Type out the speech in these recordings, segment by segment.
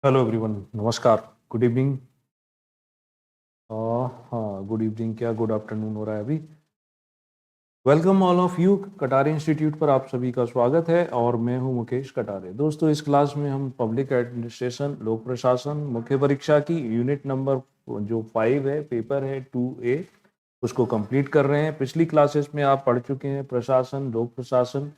Hello everyone, नमस्कार, good evening. हाँ, good evening क्या गुड आफ्टरनून हो रहा है अभी। Welcome all of you. Katare institute पर आप सभी का स्वागत है और मैं हूं मुकेश कटारे। दोस्तों, इस क्लास में हम पब्लिक एडमिनिस्ट्रेशन, लोक प्रशासन, मुख्य परीक्षा की यूनिट नंबर जो 5 है, पेपर है 2A, उसको कंप्लीट कर रहे हैं। पिछली क्लासेस में आप पढ़ चुके हैं प्रशासन, लोक प्रशासन,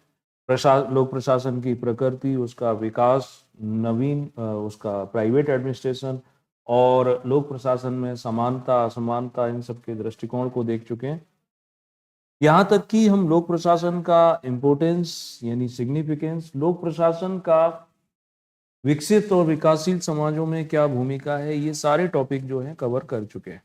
लोक प्रशासन की प्रकृति, उसका विकास, नवीन उसका प्राइवेट एडमिनिस्ट्रेशन और लोक प्रशासन में समानता असमानता, इन सब के दृष्टिकोण को देख चुके हैं। यहाँ तक कि हम लोक प्रशासन का इम्पोर्टेंस यानी सिग्निफिकेंस, लोक प्रशासन का विकसित और विकासशील समाजों में क्या भूमिका है, ये सारे टॉपिक जो है कवर कर चुके हैं।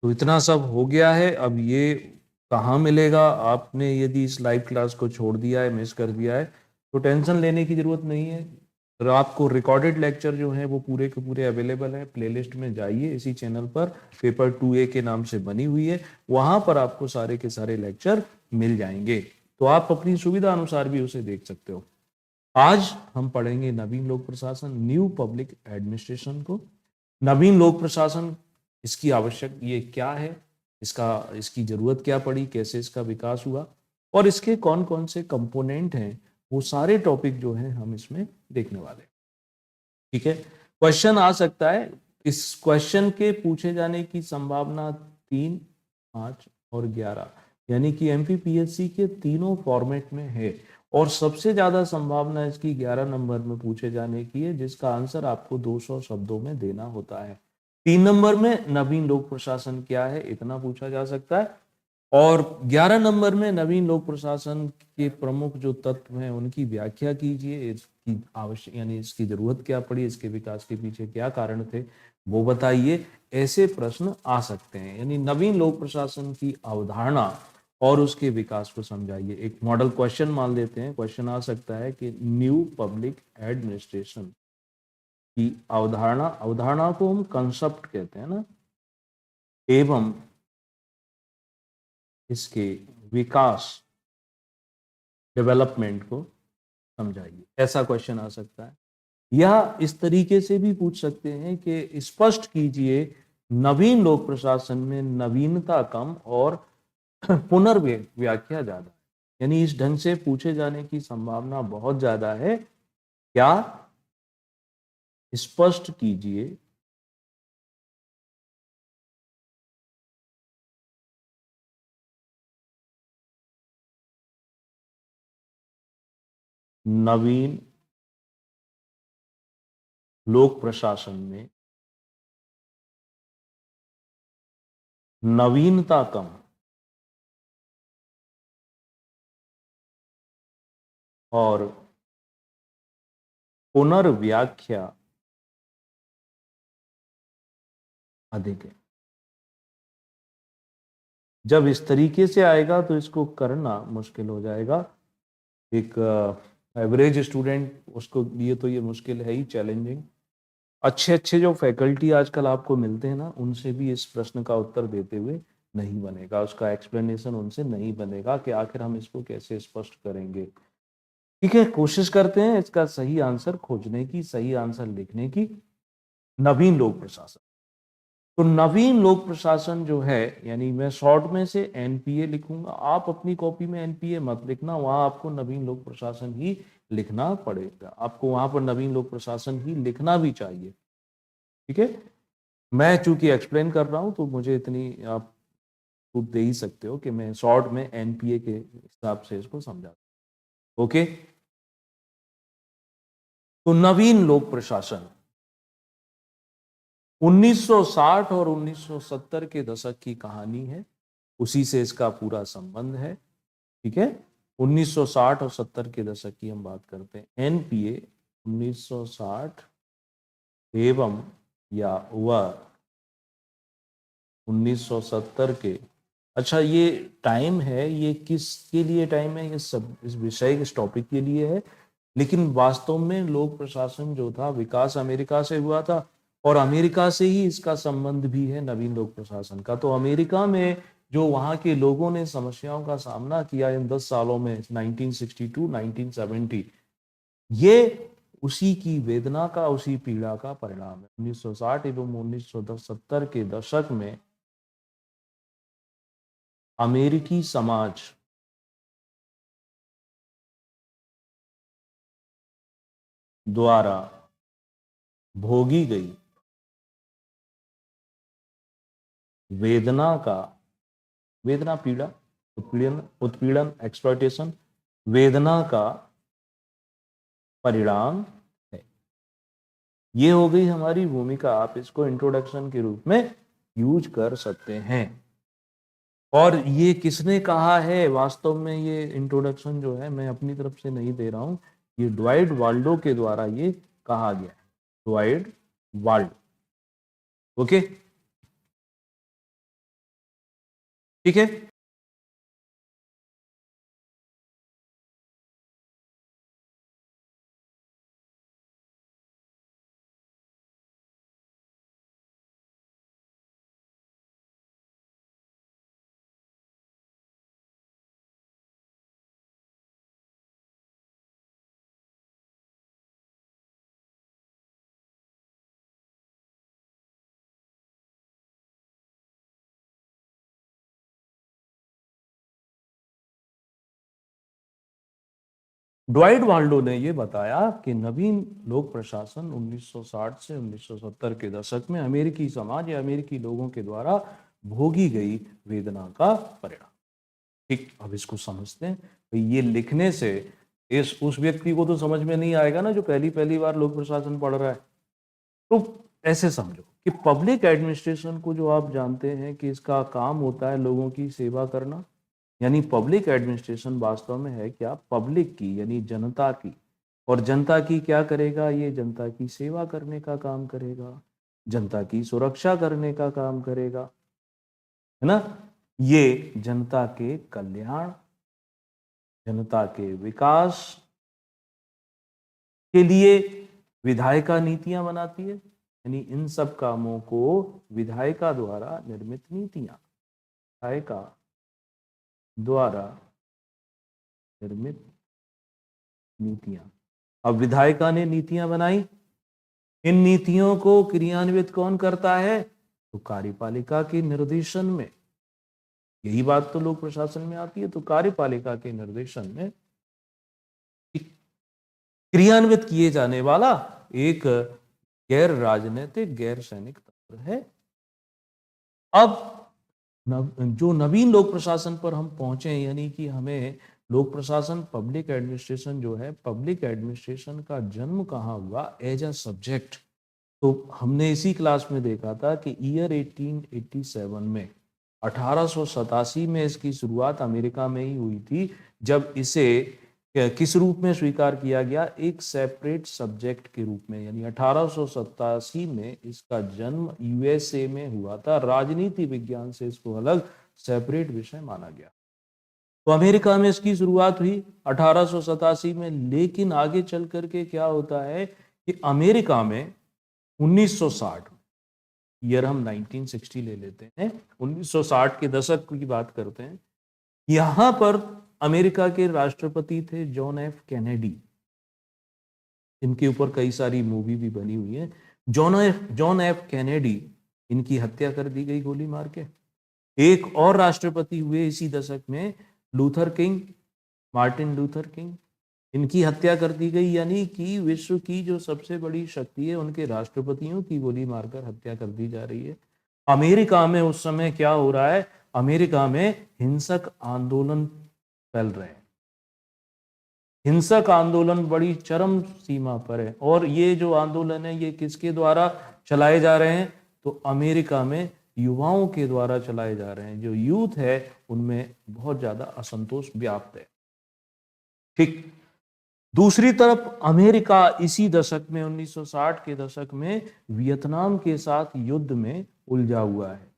तो इतना सब हो गया है। अब ये कहाँ मिलेगा? आपने यदि इस लाइव क्लास को छोड़ दिया है, मिस कर दिया है, तो टेंशन लेने की जरूरत नहीं है। रात को रिकॉर्डेड लेक्चर जो है वो पूरे के पूरे अवेलेबल है। प्लेलिस्ट में जाइए, इसी चैनल पर पेपर 2A के नाम से बनी हुई है, वहां पर आपको सारे के सारे लेक्चर मिल जाएंगे। तो आप अपनी सुविधा अनुसार भी उसे देख सकते हो। आज हम पढ़ेंगे नवीन लोक प्रशासन, न्यू पब्लिक एडमिनिस्ट्रेशन को। नवीन लोक प्रशासन, इसकी आवश्यक ये क्या है, इसकी जरूरत क्या पड़ी, कैसे इसका विकास हुआ और इसके कौन कौन से कंपोनेंट हैं, वो सारे टॉपिक जो हैं हम इसमें देखने वाले हैं। ठीक है, क्वेश्चन आ सकता है। इस क्वेश्चन के पूछे जाने की संभावना 3, 5 और 11 यानी कि MPPSC के तीनों फॉर्मेट में है और सबसे ज्यादा संभावना इसकी 11 नंबर में पूछे जाने की है, जिसका आंसर आपको 200 शब्दों में देना होता है। 3 नंबर में नवीन लोक प्रशासन क्या है, इतना पूछा जा सकता है और 11 नंबर में नवीन लोक प्रशासन के प्रमुख जो तत्व हैं उनकी व्याख्या कीजिए। इसकी आवश्यक यानी इसकी जरूरत क्या पड़ी, इसके विकास के पीछे क्या कारण थे, वो बताइए। ऐसे प्रश्न आ सकते हैं। यानी नवीन लोक प्रशासन की अवधारणा और उसके विकास को समझाइए। एक मॉडल क्वेश्चन मान लेते हैं। क्वेश्चन आ सकता है कि न्यू पब्लिक एडमिनिस्ट्रेशन की अवधारणा, अवधारणा को हम कंसेप्ट कहते हैं ना, एवं इसके विकास, डेवलपमेंट को समझाइए। ऐसा क्वेश्चन आ सकता है। या इस तरीके से भी पूछ सकते हैं कि स्पष्ट कीजिए नवीन लोक प्रशासन में नवीनता कम और पुनर्व्याख्या ज्यादा। यानी इस ढंग से पूछे जाने की संभावना बहुत ज्यादा है। क्या? स्पष्ट कीजिए नवीन लोक प्रशासन में नवीनता कम और पुनर्व्याख्या अधिक है। जब इस तरीके से आएगा तो इसको करना मुश्किल हो जाएगा। एक एवरेज स्टूडेंट, उसको लिए तो ये मुश्किल है ही, चैलेंजिंग। अच्छे अच्छे जो फैकल्टी आजकल आपको मिलते हैं ना, उनसे भी इस प्रश्न का उत्तर देते हुए नहीं बनेगा, उसका एक्सप्लेनेशन उनसे नहीं बनेगा कि आखिर हम इसको कैसे स्पष्ट करेंगे। ठीक है, कोशिश करते हैं इसका सही आंसर खोजने की, सही आंसर लिखने की। नवीन लोक प्रशासन, तो नवीन लोक प्रशासन जो है, यानी मैं शॉर्ट में से NPA लिखूंगा। आप अपनी कॉपी में NPA मत लिखना, वहां आपको नवीन लोक प्रशासन ही लिखना पड़ेगा। आपको वहां पर नवीन लोक प्रशासन ही लिखना भी चाहिए। ठीक है, मैं चूंकि एक्सप्लेन कर रहा हूं तो मुझे इतनी आप छूट दे ही सकते हो कि मैं शॉर्ट में NPA के हिसाब से इसको समझा। ओके, तो नवीन लोक प्रशासन 1960 और 1970 के दशक की कहानी है, उसी से इसका पूरा संबंध है। ठीक है, 1960 और 70 के दशक की हम बात करते हैं। NPA 1960 एवं या वह 1970 के। अच्छा, ये टाइम है, ये किसके लिए टाइम है? ये सब इस विषय, इस टॉपिक के लिए है। लेकिन वास्तव में लोक प्रशासन जो था, विकास अमेरिका से हुआ था और अमेरिका से ही इसका संबंध भी है नवीन लोक प्रशासन का। तो अमेरिका में जो वहां के लोगों ने समस्याओं का सामना किया इन 10 सालों में, 1962 1970, ये उसी की वेदना का, उसी पीड़ा का परिणाम है। 1960 एवं 1970 के दशक में अमेरिकी समाज द्वारा भोगी गई वेदना का, वेदना पीड़ा, उत्पीड़न, उत्पीड़न, एक्सप्लॉयटेशन, वेदना का परिणाम है। ये हो गई हमारी भूमिका। आप इसको इंट्रोडक्शन के रूप में यूज कर सकते हैं। और ये किसने कहा है? वास्तव में ये इंट्रोडक्शन जो है मैं अपनी तरफ से नहीं दे रहा हूं, ये ड्वाइट वाल्डो के द्वारा ये कहा गया है। Dwight Waldo. ओके, ठीक है। ड्वाइट वाल्डो ने यह बताया कि नवीन लोक प्रशासन 1960 से 1970 के दशक में अमेरिकी समाज या अमेरिकी लोगों के द्वारा भोगी गई वेदना का परिणाम। ठीक, अब इसको समझते हैं। तो ये लिखने से इस उस व्यक्ति को तो समझ में नहीं आएगा ना जो पहली पहली बार लोक प्रशासन पढ़ रहा है। तो ऐसे समझो कि पब्लिक एडमिनिस्ट्रेशन को जो आप जानते हैं कि इसका काम होता है लोगों की सेवा करना, यानी पब्लिक एडमिनिस्ट्रेशन वास्तव में है क्या? पब्लिक की यानी जनता की। और जनता की क्या करेगा? ये जनता की सेवा करने का काम करेगा, जनता की सुरक्षा करने का काम करेगा, है ना। ये जनता के कल्याण, जनता के विकास के लिए विधायिका नीतियां बनाती है। यानी इन सब कामों को विधायिका द्वारा निर्मित नीतियां, विधायिका द्वारा निर्मित नीतियां। अब विधायिका ने नीतियां बनाई, इन नीतियों को क्रियान्वित कौन करता है? तो कार्यपालिका के निर्देशन में। यही बात तो लोक प्रशासन में आती है। तो कार्यपालिका के निर्देशन में क्रियान्वित किए जाने वाला एक गैर राजनीतिक, गैर सैनिक तंत्र है। अब जो नवीन लोक प्रशासन पर हम पहुंचे, यानी कि हमें लोक प्रशासन, पब्लिक एडमिनिस्ट्रेशन जो है, पब्लिक एडमिनिस्ट्रेशन का जन्म कहाँ हुआ एज अ सब्जेक्ट? तो हमने इसी क्लास में देखा था कि ईयर 1887 में, 1887 में इसकी शुरुआत अमेरिका में ही हुई थी, जब इसे किस रूप में स्वीकार किया गया? एक सेपरेट सब्जेक्ट के रूप में। यानी 1887 में इसका जन्म यूएसए में हुआ था। राजनीति विज्ञान से इसको अलग सेपरेट विषय माना गया। तो अमेरिका में इसकी शुरुआत हुई 1887 में। लेकिन आगे चल करके क्या होता है कि अमेरिका में 1960, ईयर हम 1960 ले लेते हैं, 1960 के दशक की बात करते हैं। यहां पर अमेरिका के राष्ट्रपति थे जॉन एफ कैनेडी। इनके ऊपर कई सारी मूवी भी बनी हुई है। जॉन एफ कैनेडी, इनकी हत्या कर दी गई गोली मार के। एक और राष्ट्रपति हुए इसी दशक में, Luther king, Martin Luther king. इनकी हत्या कर दी गई, यानी कि विश्व की जो सबसे बड़ी शक्ति है उनके राष्ट्रपतियों की गोली मारकर हत्या कर दी जा रही है। अमेरिका में उस समय क्या हो रहा है? अमेरिका में हिंसक आंदोलन फैल रहे हैं। हिंसक आंदोलन बड़ी चरम सीमा पर है। और ये जो आंदोलन है ये किसके द्वारा चलाए जा रहे हैं? तो अमेरिका में युवाओं के द्वारा चलाए जा रहे हैं। जो यूथ है उनमें बहुत ज्यादा असंतोष व्याप्त है। ठीक, दूसरी तरफ अमेरिका इसी दशक में, 1960 के दशक में, वियतनाम के साथ युद्ध में उलझा हुआ है।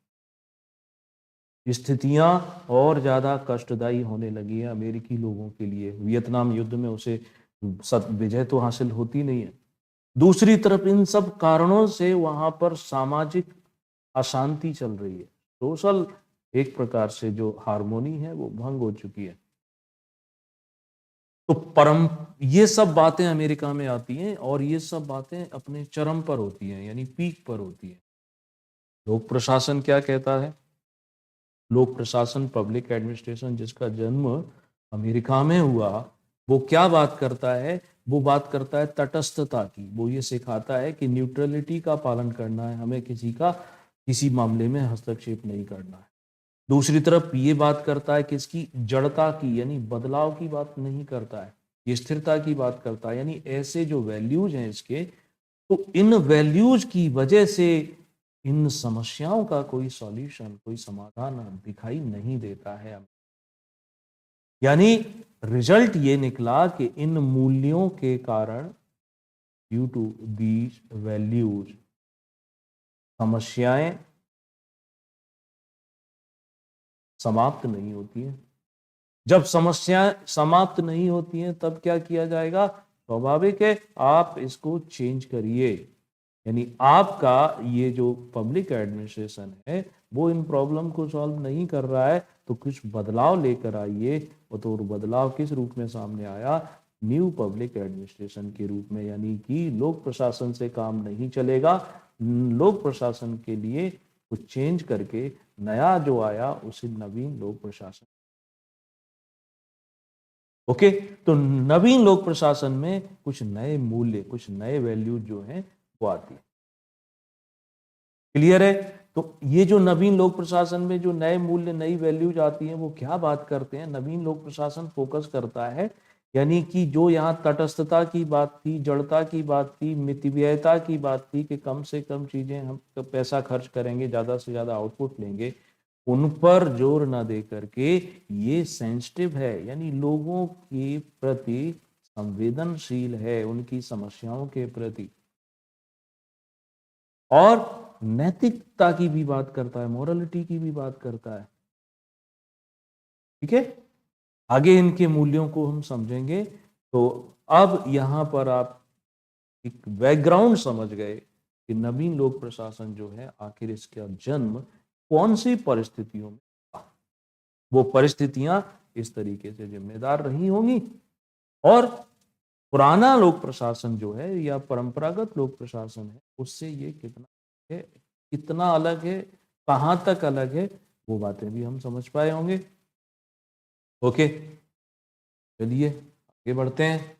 स्थितियां और ज्यादा कष्टदायी होने लगी है अमेरिकी लोगों के लिए। वियतनाम युद्ध में उसे विजय तो हासिल होती नहीं है। दूसरी तरफ इन सब कारणों से वहां पर सामाजिक अशांति चल रही है। सोशल एक प्रकार से जो हार्मोनी है वो भंग हो चुकी है। तो ये सब बातें अमेरिका में आती हैं और ये सब बातें अपने चरम पर होती हैं, यानी पीक पर होती हैं। लोक प्रशासन क्या कहता है? लोक प्रशासन, पब्लिक एडमिनिस्ट्रेशन, जिसका जन्म अमेरिका में हुआ, वो क्या बात करता है? वो बात करता है तटस्थता की। वो ये सिखाता है कि न्यूट्रलिटी का पालन करना है, हमें किसी मामले में हस्तक्षेप नहीं करना है। दूसरी तरफ ये बात करता है किसकी? जड़ता की, यानी बदलाव की बात नहीं करता है, ये स्थिरता की बात करता है। यानी ऐसे जो वैल्यूज हैं इसके, तो इन वैल्यूज की वजह से इन समस्याओं का कोई सॉल्यूशन, कोई समाधान दिखाई नहीं देता है। यानी रिजल्ट ये निकला कि इन मूल्यों के कारण, ड्यू टू दीज वैल्यूज, समस्याएं समाप्त नहीं होती हैं। जब समस्याएं समाप्त नहीं होती हैं तब क्या किया जाएगा? स्वाभाविक है, आप इसको चेंज करिए। यानी आपका ये जो पब्लिक एडमिनिस्ट्रेशन है वो इन प्रॉब्लम को सॉल्व नहीं कर रहा है, तो कुछ बदलाव लेकर आइए। तो बदलाव किस रूप में सामने आया? न्यू पब्लिक एडमिनिस्ट्रेशन के रूप में। यानी कि लोक प्रशासन से काम नहीं चलेगा, लोक प्रशासन के लिए कुछ चेंज करके नया जो आया उसे नवीन लोक प्रशासन। ओके, तो नवीन लोक प्रशासन में कुछ नए मूल्य, कुछ नए वैल्यू जो हैं वो आती है। क्लियर है? तो ये जो नवीन लोक प्रशासन में जो नए मूल्य, नई वैल्यूज आती हैं, वो क्या बात करते हैं? नवीन लोक प्रशासन फोकस करता है, यानी कि जो यहाँ तटस्थता की बात थी, जड़ता की बात थी, मितव्ययता की बात थी कि कम से कम चीजें हम पैसा खर्च करेंगे, ज्यादा से ज्यादा आउटपुट लेंगे, उन पर जोर न दे करके ये सेंसिटिव है, यानी लोगों के प्रति संवेदनशील है, उनकी समस्याओं के प्रति, और नैतिकता की भी बात करता है, मोरालिटी की भी बात करता है। ठीक है, आगे इनके मूल्यों को हम समझेंगे। तो अब यहां पर आप एक बैकग्राउंड समझ गए कि नवीन लोक प्रशासन जो है आखिर इसका जन्म कौन सी परिस्थितियों में हुआ। वो परिस्थितियां इस तरीके से जिम्मेदार रही होंगी, और पुराना लोक प्रशासन जो है या परंपरागत लोक प्रशासन है उससे ये कितना अलग है, कहां तक अलग है, वो बातें भी हम समझ पाए होंगे। ओके, चलिए आगे बढ़ते हैं।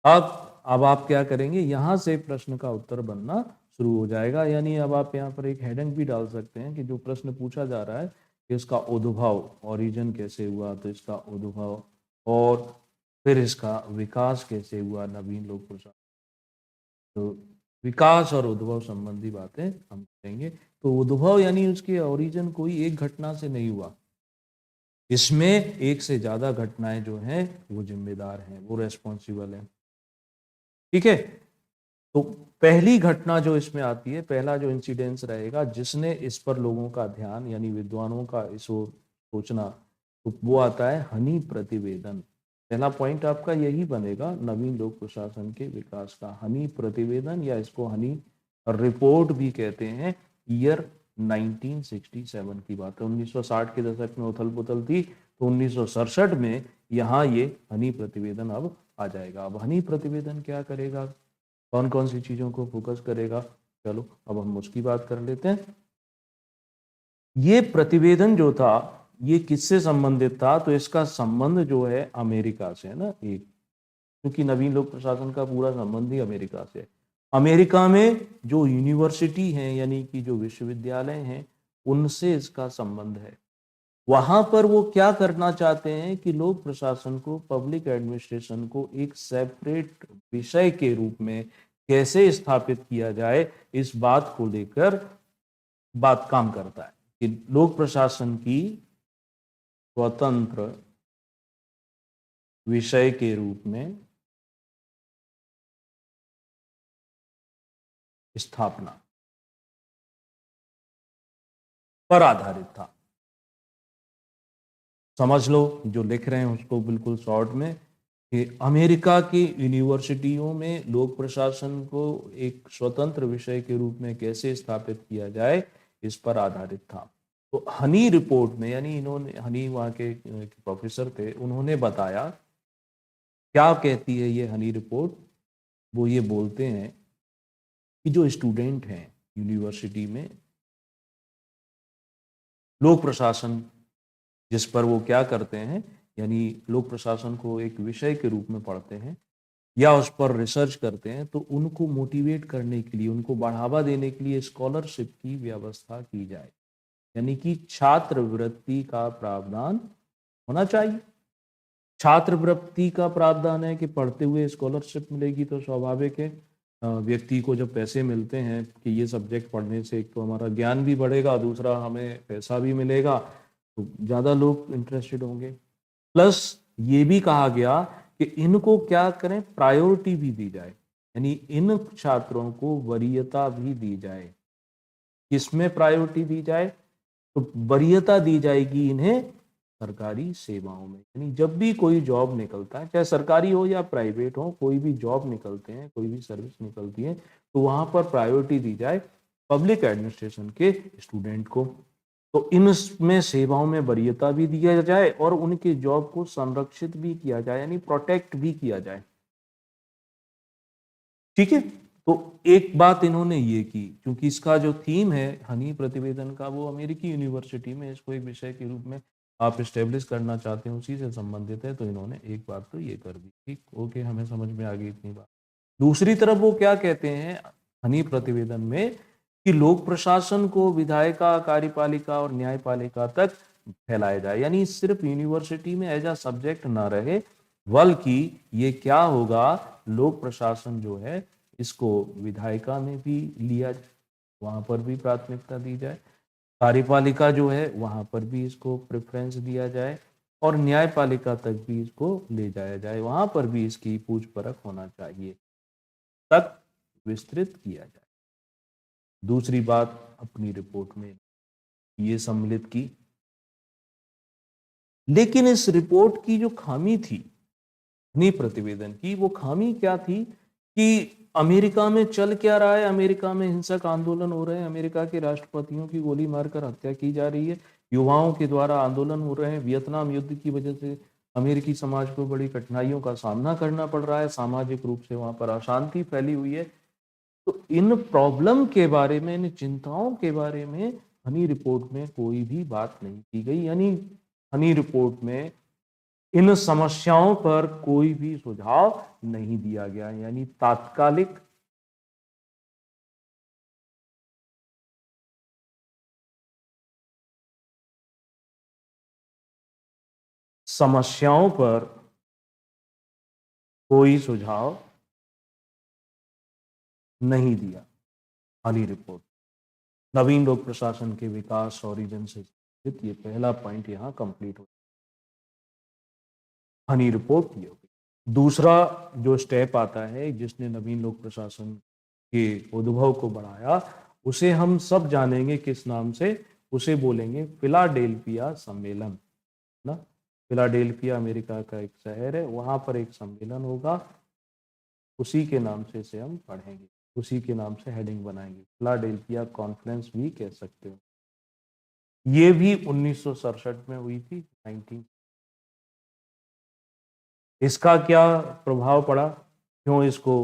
अब आप क्या करेंगे? यहां से प्रश्न का उत्तर बनना शुरू हो जाएगा। यानी अब आप यहाँ पर एक हेडिंग भी डाल सकते हैं कि जो प्रश्न पूछा जा रहा है कि इसका उद्भव, ओरिजिन कैसे हुआ, तो इसका उद्भव और फिर इसका विकास कैसे हुआ नवीन लोक प्रशासन। तो विकास और उद्भव संबंधी बातें हम करेंगे। तो उद्भव यानी उसके ओरिजिन कोई एक घटना से नहीं हुआ, इसमें एक से ज्यादा घटनाएं जो हैं वो जिम्मेदार हैं, वो रेस्पॉन्सिबल हैं। ठीक है, तो पहली घटना जो इसमें आती है, पहला जो इंसिडेंस रहेगा जिसने इस पर लोगों का ध्यान, यानी विद्वानों का इस ओर सोचना, तो वो आता है हनी प्रतिवेदन। पहला पॉइंट आपका यही बनेगा नवीन लोक प्रशासन के विकास का, हनी प्रतिवेदन, या इसको हनी रिपोर्ट भी कहते हैं। ईयर 1967 की बात है, 1960 के दशक में उथल पुथल थी, तो 1967 में यहाँ ये हनी प्रतिवेदन अब आ जाएगा। अब हनी प्रतिवेदन क्या करेगा, कौन कौन सी चीजों को फोकस करेगा, चलो अब हम उसकी बात कर लेते हैं। ये प्रतिवेदन जो था ये किससे संबंधित था? तो इसका संबंध जो है अमेरिका से है ना, एक, क्योंकि नवीन लोक प्रशासन का पूरा संबंध ही अमेरिका से है। अमेरिका में जो यूनिवर्सिटी हैं, यानी कि जो विश्वविद्यालय हैं, उनसे इसका संबंध है। वहां पर वो क्या करना चाहते हैं कि लोक प्रशासन को, पब्लिक एडमिनिस्ट्रेशन को एक सेपरेट विषय के रूप में कैसे स्थापित किया जाए, इस बात को लेकर बात काम करता है कि लोक प्रशासन की स्वतंत्र विषय के रूप में स्थापना पर आधारित था। समझ लो, जो लिख रहे हैं उसको बिल्कुल शॉर्ट में, कि अमेरिका की यूनिवर्सिटियों में लोक प्रशासन को एक स्वतंत्र विषय के रूप में कैसे स्थापित किया जाए, इस पर आधारित था। तो हनी रिपोर्ट में, यानी इन्होंने, हनी वहाँ के प्रोफेसर थे, उन्होंने बताया क्या कहती है ये हनी रिपोर्ट? वो ये बोलते हैं कि जो स्टूडेंट हैं यूनिवर्सिटी में, लोक प्रशासन जिस पर वो क्या करते हैं, यानी लोक प्रशासन को एक विषय के रूप में पढ़ते हैं या उस पर रिसर्च करते हैं, तो उनको मोटिवेट करने के लिए, उनको बढ़ावा देने के लिए स्कॉलरशिप की व्यवस्था की जाए, यानी कि छात्रवृत्ति का प्रावधान होना चाहिए। छात्रवृत्ति का प्रावधान है कि पढ़ते हुए स्कॉलरशिप मिलेगी, तो स्वाभाविक है व्यक्ति को जब पैसे मिलते हैं कि ये सब्जेक्ट पढ़ने से एक तो हमारा ज्ञान भी बढ़ेगा, दूसरा हमें पैसा भी मिलेगा, तो ज़्यादा लोग इंटरेस्टेड होंगे। प्लस ये भी कहा गया कि इनको क्या करें, प्रायोरिटी भी दी जाए, यानी इन छात्रों को वरीयता भी दी जाए। किसमें प्रायोरिटी दी जाए? तो वरीयता दी जाएगी इन्हें सरकारी सेवाओं में, यानी जब भी कोई जॉब निकलता है, चाहे सरकारी हो या प्राइवेट हो, कोई भी जॉब निकलते हैं, कोई भी सर्विस निकलती है, तो वहां पर प्रायोरिटी दी जाए पब्लिक एडमिनिस्ट्रेशन के स्टूडेंट को। तो इनमें सेवाओं में वरीयता भी दिया जाए और उनके जॉब को संरक्षित भी किया जाए, यानी प्रोटेक्ट भी किया जाए। ठीक है, तो एक बात इन्होंने ये की, क्योंकि इसका जो थीम है हनी प्रतिवेदन का, वो अमेरिकी यूनिवर्सिटी में इसको एक विषय के रूप में आप स्टेब्लिश करना चाहते हैं, उसी से संबंधित है, तो इन्होंने एक बात तो ये कर दी। ठीक, ओके, हमें समझ में आ गई इतनी बात। दूसरी तरफ वो क्या कहते हैं हनी प्रतिवेदन में कि लोक प्रशासन को विधायिका, कार्यपालिका और न्यायपालिका तक फैलाया जाए, यानी सिर्फ यूनिवर्सिटी में एज अ सब्जेक्ट ना रहे, बल्कि ये क्या होगा, लोक प्रशासन जो है इसको विधायिका में भी लिया जाए, वहां पर भी प्राथमिकता दी जाए, कार्यपालिका जो है वहां पर भी इसको प्रेफरेंस दिया जाए, और न्यायपालिका तक भी इसको ले जाया जाए, वहां पर भी इसकी पूछ परख होना चाहिए, तक विस्तृत किया जाए। दूसरी बात अपनी रिपोर्ट में ये सम्मिलित की, लेकिन इस रिपोर्ट की जो खामी थी हनी प्रतिवेदन की, वो खामी क्या थी कि अमेरिका में चल क्या रहा है, अमेरिका में हिंसक आंदोलन हो रहे हैं, अमेरिका के राष्ट्रपतियों की गोली मारकर हत्या की जा रही है, युवाओं के द्वारा आंदोलन हो रहे हैं, वियतनाम युद्ध की वजह से अमेरिकी समाज को बड़ी कठिनाइयों का सामना करना पड़ रहा है, सामाजिक रूप से वहां पर अशांति फैली हुई है। तो इन प्रॉब्लम के बारे में, इन चिंताओं के बारे में हनी रिपोर्ट में कोई भी बात नहीं की गई, यानी हनी रिपोर्ट में इन समस्याओं पर कोई भी सुझाव नहीं दिया गया, यानी तात्कालिक समस्याओं पर कोई सुझाव नहीं दिया हनी रिपोर्ट। नवीन लोक प्रशासन के विकास ओरिजिन से संबंधित ये पहला पॉइंट यहां कंप्लीट हो, हनी रिपोर्ट ये हो गई। दूसरा जो स्टेप आता है जिसने नवीन लोक प्रशासन के उद्भव को बढ़ाया, उसे हम सब जानेंगे किस नाम से, उसे बोलेंगे फिलाडेल्फिया सम्मेलन ना। फिलाडेल्फिया अमेरिका का एक शहर है, वहां पर एक सम्मेलन होगा, उसी के नाम से इसे हम पढ़ेंगे, उसी के नाम से हेडिंग बनाएंगे, फिलाडेल्फिया कॉन्फ्रेंस भी कह सकते हो। ये भी 1967 में हुई थी, 19। इसका क्या प्रभाव पड़ा, क्यों इसको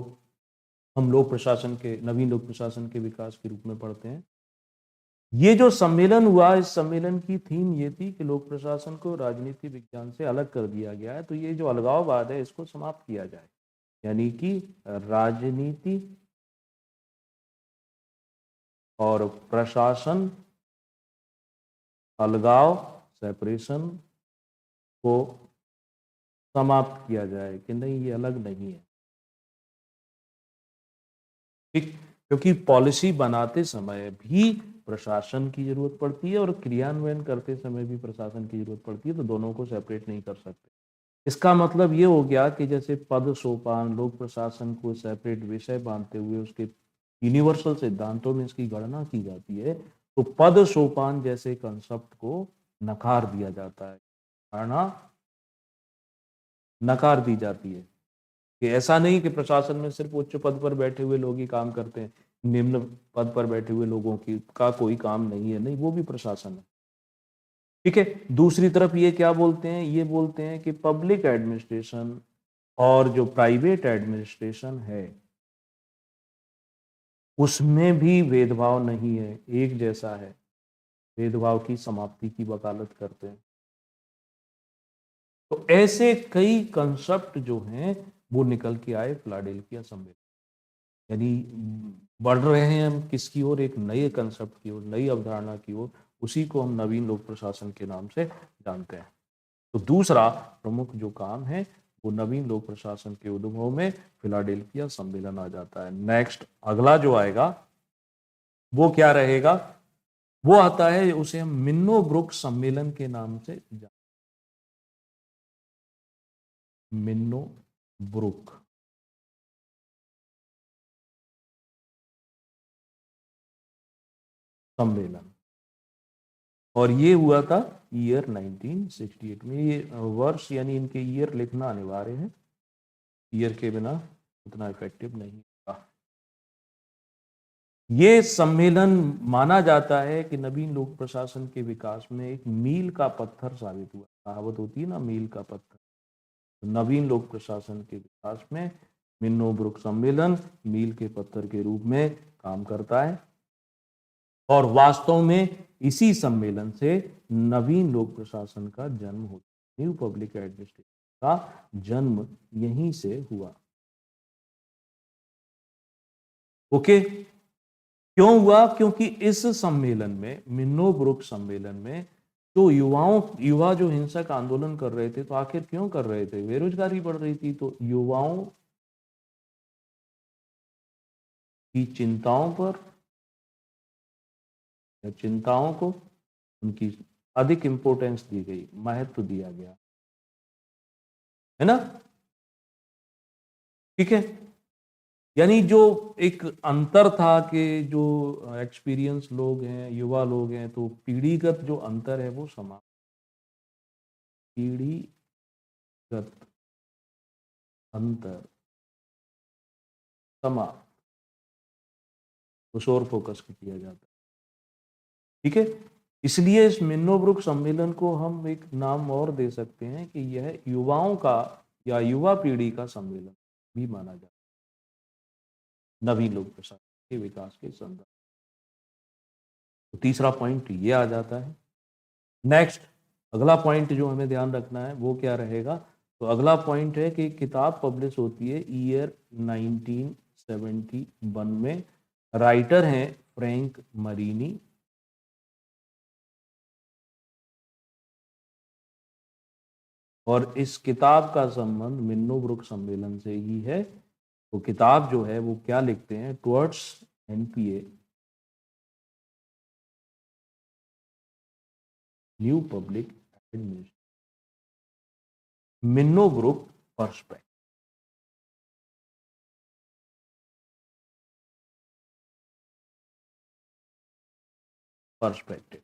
हम लोक प्रशासन के, नवीन लोक प्रशासन के विकास के रूप में पढ़ते हैं? ये जो सम्मेलन हुआ, इस सम्मेलन की थीम ये थी कि लोक प्रशासन को राजनीति विज्ञान से अलग कर दिया गया है, तो ये जो अलगाववाद है इसको समाप्त किया जाए, यानी कि राजनीति और प्रशासन अलगाव, सेपरेशन को समाप्त किया जाए कि नहीं, ये अलग नहीं है। ठीक, क्योंकि पॉलिसी बनाते समय भी प्रशासन की जरूरत पड़ती है और क्रियान्वयन करते समय भी प्रशासन की जरूरत पड़ती है, तो दोनों को सेपरेट नहीं कर सकते। इसका मतलब ये हो गया कि जैसे पद सोपान, लोक प्रशासन को सेपरेट विषय मानते हुए उसके यूनिवर्सल सिद्धांतों में इसकी गणना की जाती है, तो पद सोपान जैसे कंसेप्ट को नकार दिया जाता है, धारणा नकार दी जाती है कि ऐसा नहीं कि प्रशासन में सिर्फ उच्च पद पर बैठे हुए लोग ही काम करते हैं, निम्न पद पर बैठे हुए लोगों की का कोई काम नहीं है, नहीं, वो भी प्रशासन है। ठीक है, दूसरी तरफ ये क्या बोलते हैं, ये बोलते हैं कि पब्लिक एडमिनिस्ट्रेशन और जो प्राइवेट एडमिनिस्ट्रेशन है उसमें भी भेदभाव नहीं है, एक जैसा है, भेदभाव की समाप्ति की वकालत करते हैं। तो ऐसे कई कंसेप्ट जो हैं वो निकल के आए फिलाडेल्फिया सम्मेलन, यानी बढ़ रहे हैं हम किसकी ओर, एक नए कंसेप्ट की ओर, नई अवधारणा की ओर, उसी को हम नवीन लोक प्रशासन के नाम से जानते हैं। तो दूसरा प्रमुख जो काम है वो नवीन लोक प्रशासन के उद्भव में फिलाडेल्फिया सम्मेलन आ जाता है। नेक्स्ट अगला जो आएगा वो क्या रहेगा, वो आता है, उसे हम मिन्नो ब्रुक सम्मेलन के नाम से जानते, मिन्नो ब्रुक सम्मेलन। और ये हुआ था ईयर 1968 में। ये वर्ष यानी इनके ईयर लिखना अनिवार्य है, ईयर के बिना उतना इफेक्टिव नहीं होगा। ये सम्मेलन माना जाता है कि नवीन लोक प्रशासन के विकास में एक मील का पत्थर साबित हुआ। कहावत होती है ना, मील का पत्थर। तो नवीन लोक प्रशासन के विकास में मिन्नो ब्रुक सम्मेलन मील के पत्थर के रूप में काम करता है। और वास्तव में इसी सम्मेलन से नवीन लोक प्रशासन का जन्म होता है, न्यू पब्लिक एडमिनिस्ट्रेशन का जन्म यहीं से हुआ। ओके, क्यों हुआ? क्योंकि इस सम्मेलन में, मिन्नो ब्रुक सम्मेलन में, तो युवा जो हिंसक आंदोलन कर रहे थे, तो आखिर क्यों कर रहे थे? बेरोजगारी बढ़ रही थी, तो युवाओं की चिंताओं पर या चिंताओं को उनकी अधिक इंपॉर्टेंस दी गई, महत्व दिया गया, है ना? ठीक है, यानी जो एक अंतर था कि जो एक्सपीरियंस लोग हैं, युवा लोग हैं, तो पीढ़ीगत जो अंतर है वो समाप्त, पीढ़ीगत अंतर समाप्त, उस ओर फोकस किया जाता है। ठीक है, इसलिए इस मिन्नो ब्रुक सम्मेलन को हम एक नाम और दे सकते हैं कि यह युवाओं का या युवा पीढ़ी का सम्मेलन भी माना जाता है नवीन लोक प्रशासन के विकास के संदर्भ। तो तीसरा पॉइंट ये आ जाता है। नेक्स्ट अगला पॉइंट जो हमें ध्यान रखना है वो क्या रहेगा? तो अगला पॉइंट है कि किताब पब्लिश होती है ईयर 1971 में। राइटर हैं फ्रैंक मरीनी। और इस किताब का संबंध मिन्नो ब्रुक सम्मेलन से ही है। तो किताब जो है वो क्या लिखते हैं? Towards NPA, new public administration, Minnowbrook perspective. Perspective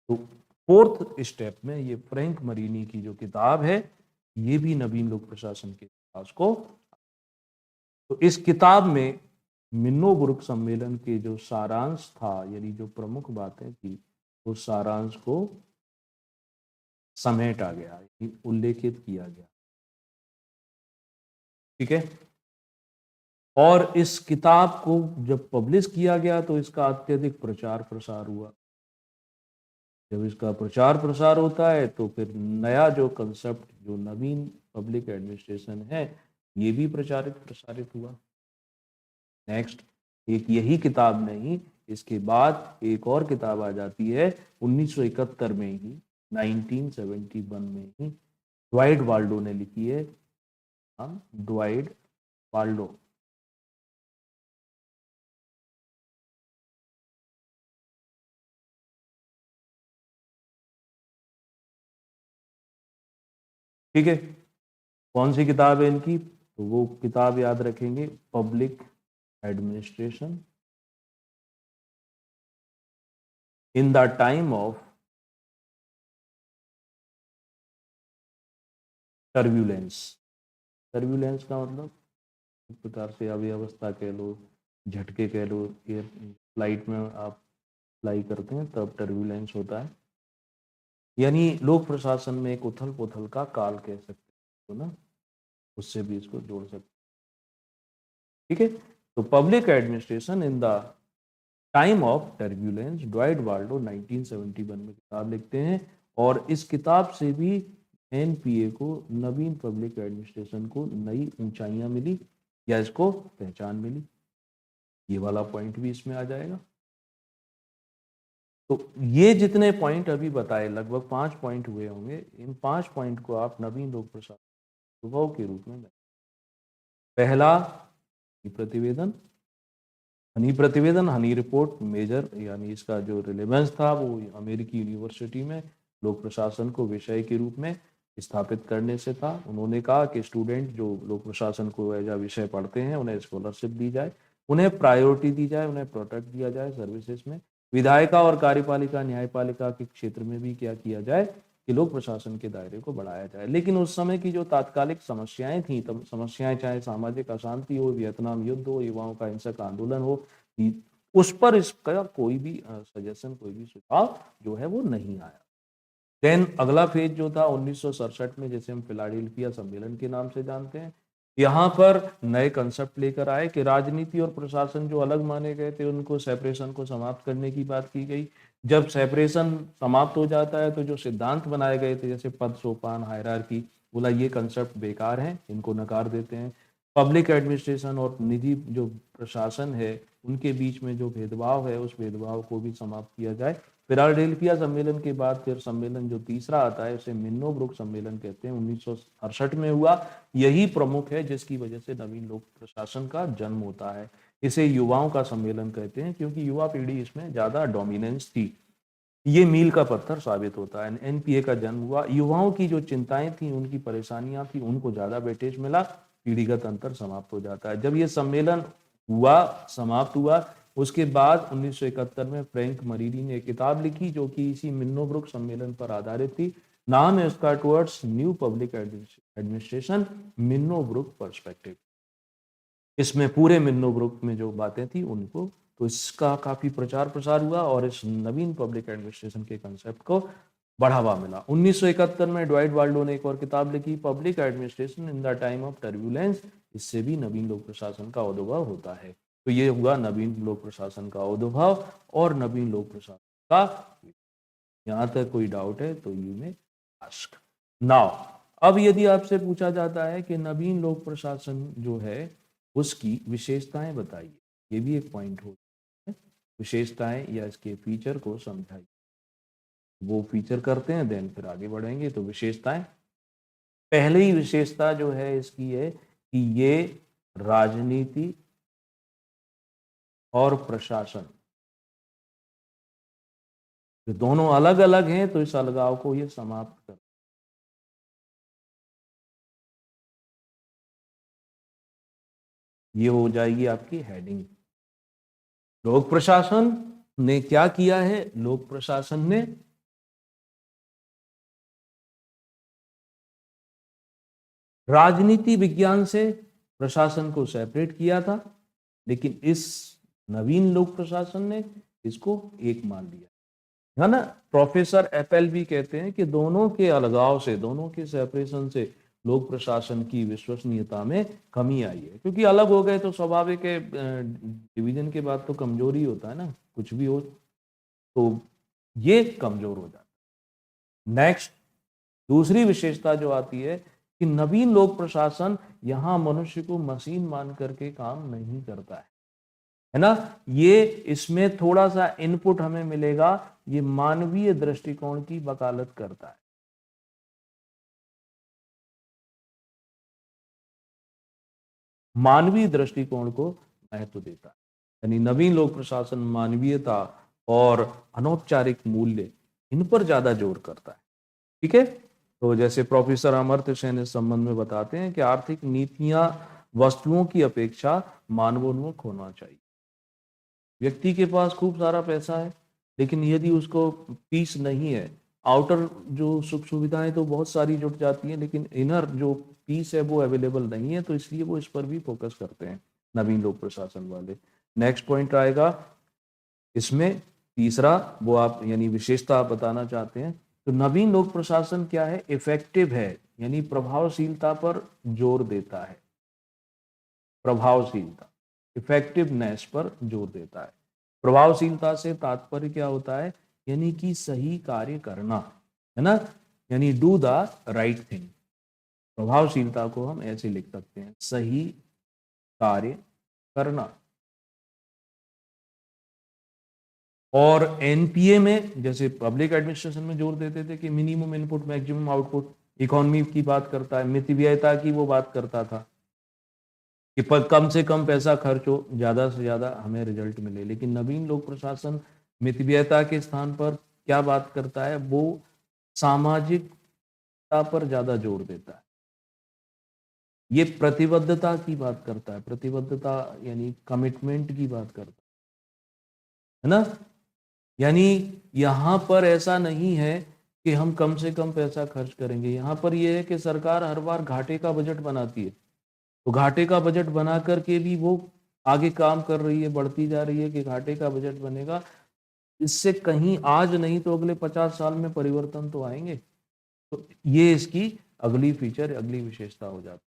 तो फोर्थ स्टेप में ये फ्रैंक मरीनी की जो किताब है ये भी नवीन लोक प्रशासन के विकास को, तो इस किताब में मिन्नो ब्रुक सम्मेलन के जो सारांश था, यानी जो प्रमुख बातें थी, उस सारांश को समेटा गया, उल्लेखित किया गया। ठीक है, और इस किताब को जब पब्लिश किया गया तो इसका अत्यधिक प्रचार प्रसार हुआ। जब इसका प्रचार प्रसार होता है तो फिर नया जो कंसेप्ट, जो नवीन पब्लिक एडमिनिस्ट्रेशन है, ये भी प्रचारित प्रसारित हुआ। नेक्स्ट, एक यही किताब नहीं, इसके बाद एक और किताब आ जाती है 1971 में ही, 1971 में ही ड्वाइट वाल्डो ने लिखी है। Dwight Waldo. ठीक है, कौन सी किताब है इनकी? तो वो किताब याद रखेंगे, public administration in the time of turbulence. Turbulence का मतलब एक प्रकार से अव्यवस्था कह लो, झटके कह लो। एयर फ्लाइट में आप फ्लाई करते हैं तब टर्ब्यूलेंस होता है। यानी लोक प्रशासन में एक उथल पुथल का काल कह सकते हो ना, उससे भी इसको जोड़ सकते। ठीक है, तो public administration in the time of turbulence, Dwight Waldo 1971 में किताब लिखते हैं, और इस किताब से भी एनपीए को, नवीन पब्लिक एडमिनिस्ट्रेशन को नई ऊंचाइयां मिली या इसको पहचान मिली। ये वाला पॉइंट भी इसमें आ जाएगा। तो ये जितने पॉइंट अभी बताए, लगभग 5 पॉइंट हुए होंगे, इन 5 पॉइंट को आप नवीन लोक प्रशासन अनुभव के रूप में। पहला, प्रतिवेदन, हनी प्रतिवेदन, हनी रिपोर्ट मेजर, यानी इसका जो रिलेवेंस था वो अमेरिकी यूनिवर्सिटी में लोक प्रशासन को विषय के रूप में स्थापित करने से था। उन्होंने कहा कि स्टूडेंट जो लोक प्रशासन को एज विषय पढ़ते हैं उन्हें स्कॉलरशिप दी जाए, उन्हें प्रायोरिटी दी जाए, उन्हें प्रोटेक्ट दिया जाए सर्विसेज में। विधायिका और कार्यपालिका न्यायपालिका के क्षेत्र में भी क्या किया जाए कि लोक प्रशासन के दायरे को बढ़ाया जाए। लेकिन उस समय की जो तात्कालिक समस्याएं थी, तब समस्याएं चाहे सामाजिक अशांति हो, वियतनाम युद्ध हो, युवाओं का हिंसक आंदोलन हो, उस पर इसका कोई भी सजेशन, कोई भी सुझाव जो है वो नहीं आया। देन अगला फेज जो था 1967 में, जैसे हम फिलाडेल्फिया सम्मेलन के नाम से जानते हैं, यहाँ पर नए कंसेप्ट लेकर आए कि राजनीति और प्रशासन जो अलग माने गए थे उनको सेपरेशन को समाप्त करने की बात की गई। जब सेपरेशन समाप्त हो जाता है तो जो सिद्धांत बनाए गए थे जैसे पद सोपान, हायरार्की, बोला ये कंसेप्ट बेकार हैं, इनको नकार देते हैं। पब्लिक एडमिनिस्ट्रेशन और निजी जो प्रशासन है उनके बीच में जो भेदभाव है उस भेदभाव को भी समाप्त किया जाए। फिलाडेल्फिया सम्मेलन के बाद फिर सम्मेलन जो तीसरा आता है उसे मिन्नोब्रुक सम्मेलन कहते हैं, 1968 में हुआ। यही प्रमुख है जिसकी वजह से नवीन लोक प्रशासन का जन्म होता है। इसे युवाओं का सम्मेलन कहते हैं क्योंकि युवा पीढ़ी इसमें ज्यादा डोमिनेंस थी। ये मील का पत्थर साबित होता है। एनपीए का जन्म हुआ, युवाओं की जो चिंताएं थी, उनकी परेशानियां थी, उनको ज्यादा वेटेज मिला, पीढ़ीगत अंतर समाप्त हो जाता है। जब ये सम्मेलन हुआ, समाप्त हुआ, उसके बाद 1971 में फ्रैंक मरीरी ने एक किताब लिखी जो कि इसी मिन्नोब्रुक सम्मेलन पर आधारित थी। नाम है उसका towards new public administration, मिन्नोब्रुक perspective. इसमें पूरे मिन्नोब्रुक में जो बातें थी उनको, तो इसका काफी प्रचार प्रसार हुआ और इस नवीन पब्लिक एडमिनिस्ट्रेशन के कंसेप्ट को बढ़ावा मिला। 1971 में ड्वाइट वाल्डो ने एक और किताब लिखी, public administration in the time of turbulence. इससे भी नवीन लोक प्रशासन का उद्भव होता है। तो ये हुआ नवीन लोक प्रशासन का उद्भव और नवीन लोक प्रशासन का। यहां तक कोई डाउट है तो यू में आस्क नाउ। अब यदि आपसे पूछा जाता है कि नवीन लोक प्रशासन जो है उसकी विशेषताएं बताइए, ये भी एक पॉइंट होता है। विशेषताएं या इसके फीचर को समझाइए, वो फीचर करते हैं देन फिर आगे बढ़ेंगे। तो विशेषताएं, पहली विशेषता जो है इसकी है कि ये राजनीति और प्रशासन जो दोनों अलग अलग हैं, तो इस अलगाव को ये समाप्त कर, ये हो जाएगी आपकी हेडिंग। लोक प्रशासन ने क्या किया है? लोक प्रशासन ने राजनीति विज्ञान से प्रशासन को सेपरेट किया था, लेकिन इस नवीन लोक प्रशासन ने इसको एक मान लिया है ना। प्रोफेसर एपेल भी कहते हैं कि दोनों के अलगाव से, दोनों के सेपरेशन से लोक प्रशासन की विश्वसनीयता में कमी आई है, क्योंकि अलग हो गए तो स्वाभाविक है डिवीजन के बाद तो कमजोरी होता है ना, कुछ भी हो तो ये कमजोर हो जाता है। नेक्स्ट, दूसरी विशेषता जो आती है कि नवीन लोक प्रशासन यहां मनुष्य को मशीन मान करके काम नहीं करता है ना। ये इसमें थोड़ा सा इनपुट हमें मिलेगा, ये मानवीय दृष्टिकोण की वकालत करता है। मानवीय दृष्टिकोण को महत्व देता है, यानी नवीन लोक प्रशासन मानवीयता और अनौपचारिक मूल्य, इन पर ज्यादा जोर करता है। ठीक है, तो जैसे प्रोफेसर अमर्त्य सेन इस संबंध में बताते हैं कि आर्थिक नीतियां वस्तुओं की अपेक्षा मानवोन्मुख होना चाहिए। व्यक्ति के पास खूब सारा पैसा है, लेकिन यदि उसको पीस नहीं है, आउटर जो सुख सुविधाएं तो बहुत सारी जुट जाती हैं, लेकिन इनर जो पीस है वो अवेलेबल नहीं है, तो इसलिए वो इस पर भी फोकस करते हैं नवीन लोक प्रशासन वाले। नेक्स्ट पॉइंट आएगा इसमें तीसरा, वो आप यानी विशेषता आप बताना चाहते हैं तो नवीन लोक प्रशासन क्या है? इफेक्टिव है, यानी प्रभावशीलता पर जोर देता है। प्रभावशीलता, इफेक्टिवनेस पर जोर देता है। प्रभावशीलता से तात्पर्य क्या होता है? यानी कि सही कार्य करना, है ना, यानी डू द राइट थिंग। प्रभावशीलता को हम ऐसे लिख सकते हैं, सही कार्य करना। और एनपीए में जैसे पब्लिक एडमिनिस्ट्रेशन में जोर देते थे कि minimum input maximum output, economy की बात करता है, मितव्ययिता की वो बात करता था कि पर कम से कम पैसा खर्च हो, ज्यादा से ज्यादा हमें रिजल्ट मिले। लेकिन नवीन लोक प्रशासन मितव्ययिता के स्थान पर क्या बात करता है? वो सामाजिकता पर ज्यादा जोर देता है। ये प्रतिबद्धता की बात करता है, प्रतिबद्धता यानी कमिटमेंट की बात करता है ना। यानी यहां पर ऐसा नहीं है कि हम कम से कम पैसा खर्च करेंगे, यहां पर यह है कि सरकार हर बार घाटे का बजट बनाती है, तो घाटे का बजट बना करके भी वो आगे काम कर रही है, बढ़ती जा रही है कि घाटे का बजट बनेगा, इससे कहीं आज नहीं तो अगले 50 साल में परिवर्तन तो आएंगे। तो ये इसकी अगली फीचर, अगली विशेषता हो जाती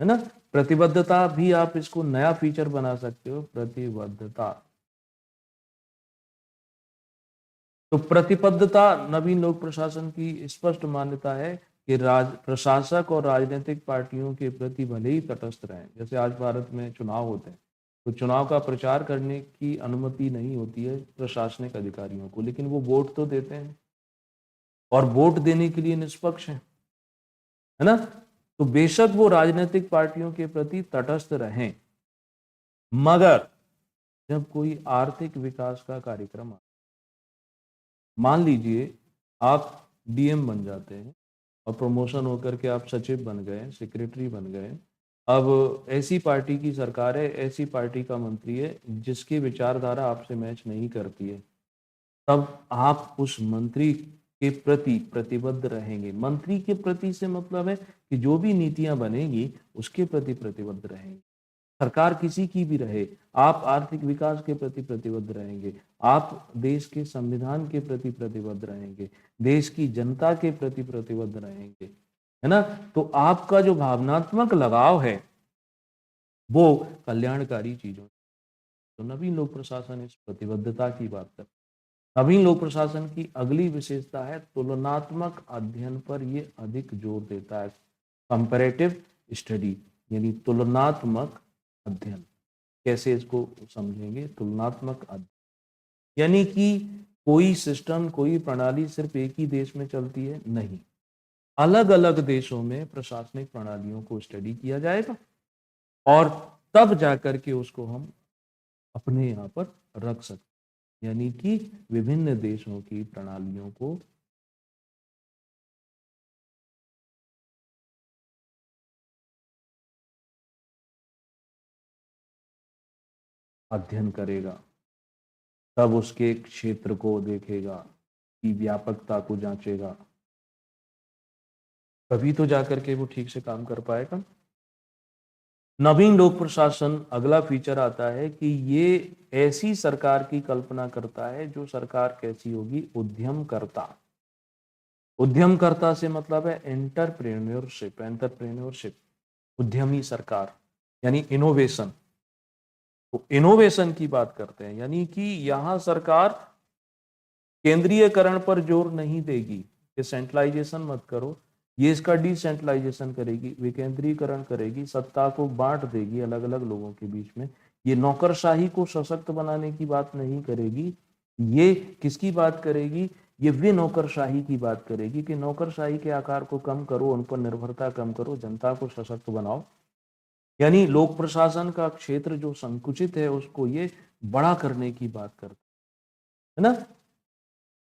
है ना। प्रतिबद्धता भी आप इसको नया फीचर बना सकते हो, प्रतिबद्धता। तो प्रतिबद्धता नवीन लोक प्रशासन की स्पष्ट मान्यता है कि प्रशासक और राजनीतिक पार्टियों के प्रति भले ही तटस्थ रहें। जैसे आज भारत में चुनाव होते हैं, तो चुनाव का प्रचार करने की अनुमति नहीं होती है प्रशासनिक अधिकारियों को, लेकिन वो वोट तो देते हैं और वोट देने के लिए निष्पक्ष है ना। तो बेशक वो राजनीतिक पार्टियों के प्रति तटस्थ रहें, मगर जब कोई आर्थिक विकास का कार्यक्रम, मान लीजिए आप डीएम बन जाते हैं और प्रमोशन होकर के आप सचिव बन गए, सेक्रेटरी बन गए, अब ऐसी पार्टी की सरकार है, ऐसी पार्टी का मंत्री है जिसकी विचारधारा आपसे मैच नहीं करती है, तब आप उस मंत्री के प्रति प्रतिबद्ध रहेंगे। मंत्री के प्रति से मतलब है कि जो भी नीतियां बनेगी उसके प्रति प्रतिबद्ध रहेंगे। सरकार किसी की भी रहे, आप आर्थिक विकास के प्रति प्रतिबद्ध रहेंगे, आप देश के संविधान के प्रति प्रतिबद्ध रहेंगे, देश की जनता के प्रति प्रतिबद्ध रहेंगे, है ना। तो आपका जो भावनात्मक लगाव है वो कल्याणकारी चीजों। तो नवीन लोक प्रशासन इस प्रतिबद्धता की बात करता है। नवीन लोक प्रशासन की अगली विशेषता है तुलनात्मक अध्ययन पर ये अधिक जोर देता है। कंपैरेटिव स्टडी, यानी तुलनात्मक अध्ययन। कैसे इसको समझेंगे? तुलनात्मक अध्ययन यानी कि कोई सिस्टम, कोई प्रणाली सिर्फ एक ही देश में चलती है, नहीं, अलग अलग देशों में प्रशासनिक प्रणालियों को स्टडी किया जाएगा और तब जाकर के उसको हम अपने यहाँ पर रख सकते, यानी कि विभिन्न देशों की प्रणालियों को अध्ययन करेगा, तब उसके क्षेत्र को देखेगा, की व्यापकता को जांचेगा, तभी तो जाकर के वो ठीक से काम कर पाएगा। नवीन लोक प्रशासन अगला फीचर आता है कि ये ऐसी सरकार की कल्पना करता है जो सरकार कैसी होगी? उद्यमकर्ता। उद्यमकर्ता से मतलब है एंटरप्रेन्योरशिप, एंटरप्रेन्योरशिप, उद्यमी सरकार, यानी इनोवेशन। तो इनोवेशन की बात करते हैं, यानी कि यहां सरकार केंद्रीयकरण पर जोर नहीं देगी कि सेंट्रलाइजेशन मत करो, ये इसका डिसेंट्रलाइजेशन करेगी, विकेंद्रीकरण करेगी, सत्ता को बांट देगी अलग अलग लोगों के बीच में। ये नौकरशाही को सशक्त बनाने की बात नहीं करेगी, ये किसकी बात करेगी? ये वे नौकरशाही की बात करेगी कि नौकरशाही के आकार को कम करो, उन पर निर्भरता कम करो, जनता को सशक्त बनाओ। यानी लोक प्रशासन का क्षेत्र जो संकुचित है उसको ये बड़ा करने की बात करता है ना।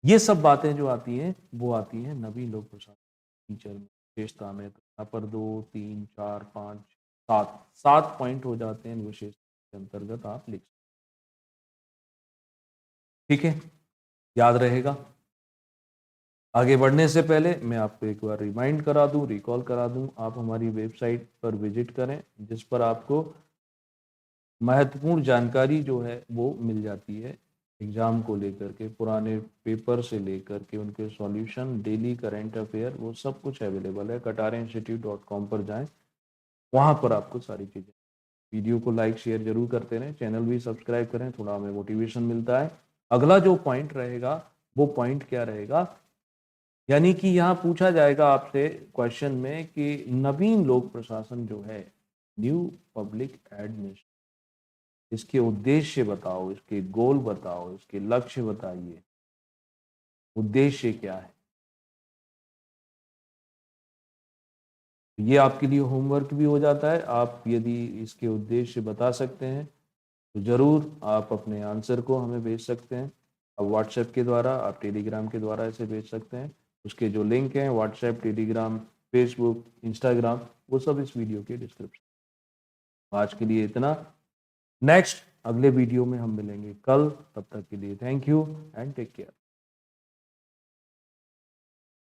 ये सब बातें जो आती हैं वो आती हैं नवीन लोक प्रशासन फीचर में, विशेषता में। तो यहाँ पर 2, 3, 4, 5, 7 पॉइंट हो जाते हैं विशेषता के अंतर्गत आप लिख सकते, ठीक है, याद रहेगा। आगे बढ़ने से पहले मैं आपको एक बार रिमाइंड करा दूं, रिकॉल करा दूं, आप हमारी वेबसाइट पर विजिट करें जिस पर आपको महत्वपूर्ण जानकारी जो है वो मिल जाती है। एग्ज़ाम को लेकर के, पुराने पेपर से लेकर के उनके सॉल्यूशन, डेली करंट अफेयर, वो सब कुछ अवेलेबल है। katarinstitute.com पर जाएं, वहाँ पर आपको सारी चीज़ें। वीडियो को लाइक शेयर जरूर करते रहें, चैनल भी सब्सक्राइब करें, थोड़ा हमें मोटिवेशन मिलता है। अगला जो पॉइंट रहेगा वो पॉइंट क्या रहेगा, यानी कि यहाँ पूछा जाएगा आपसे क्वेश्चन में कि नवीन लोक प्रशासन जो है, न्यू पब्लिक एडमिनिस्ट्रेशन, इसके उद्देश्य बताओ, इसके गोल बताओ, इसके लक्ष्य बताइए, उद्देश्य क्या है। ये आपके लिए होमवर्क भी हो जाता है। आप यदि इसके उद्देश्य बता सकते हैं तो ज़रूर आप अपने आंसर को हमें भेज सकते हैं। आप व्हाट्सएप के द्वारा, आप टेलीग्राम के द्वारा इसे भेज सकते हैं। उसके जो लिंक हैं व्हाट्सएप, टेलीग्राम, फेसबुक, इंस्टाग्राम, वो सब इस वीडियो के डिस्क्रिप्शन। आज के लिए इतना। नेक्स्ट अगले वीडियो में हम मिलेंगे कल, तब तक के लिए thank you and take care.